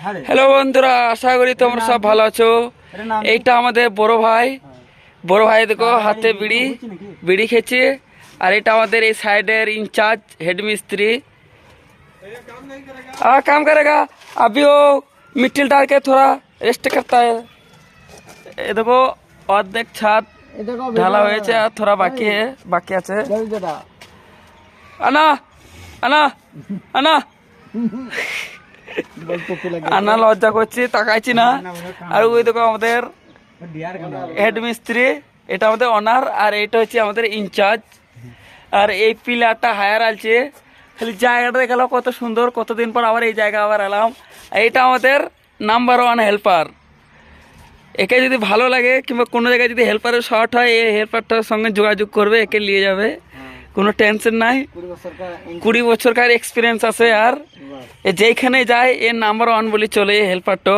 Hello বন্ধুরা, আশা করি তোমরা সব ভালো আছো। এইটা আমাদের বড় ভাই দেখো হাতে বিড়ি খেয়েছে। আর এটা আমাদের এই সাইডের ইনচার্জ हेड मिस्त्री। काम करेगा अभी वो मिट्टी डाल के थोड़ा रेस्ट करता है। ये देखो অর্ধেক ছাদ ঢালা হয়েছে আর থোড়া বাকি আছে। আনা আনা আনা আনা লজ্জা করছি, তাকাইছি না। আর ওই দেখো আমাদের হেড মিস্ত্রি, এটা আমাদের অনার, আর এটা হচ্ছে আমাদের ইনচার্জ। আর এই পিলারটা হায়ার আছে, খালি জায়গাটা দেখালো কত সুন্দর। কতদিন পর আবার এই জায়গা আবার এলাম। এইটা আমাদের নাম্বার 1 হেল্পার। একে যদি ভালো লাগে কিংবা কোনো জায়গায় যদি হেল্পারের শর্ট হয়, এই হেল্পারটার সঙ্গে যোগাযোগ করবে, একে নিয়ে যাবে, কোনো টেনশন নাই। 20 বছরকার এক্সপিরিয়েন্স আছে। আর যেইখানে যায় এর নাম্বার 1 বলে চলে এই হেল্পারটা।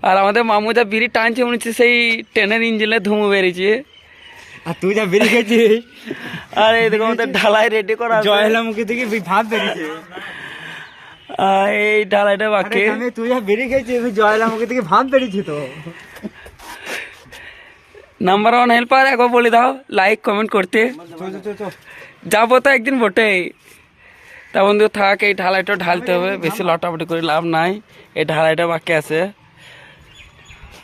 আর আমাদের মামু যা বিড়ি টানছে মনে হচ্ছে সেই ট্রেনের ইঞ্জিনে ধুমু বেরিয়েছে। আর তুই যা বেরিয়ে গেছিস, আর এই দেখো আমাদের ঢালাই রেডি করা আছে। জয়লামুখী থেকে ভাত বেরিয়েছে। এই ঢালাইটা বাকি। তুই যা বেরিয়ে গেছিস, জয়লামুখী থেকে ভাত বেরিয়েছে তো। নাম্বার 1 হেল্পার একবার বলে দাও লাইক কমেন্ট করতে। যাবো তো একদিন বটে। তা বন্ধু থাক, এই ঢালাইটা ঢালতে হবে, বেশি লটাপটি করে লাভ নাই। এই ঢালাইটা বাকি আছে।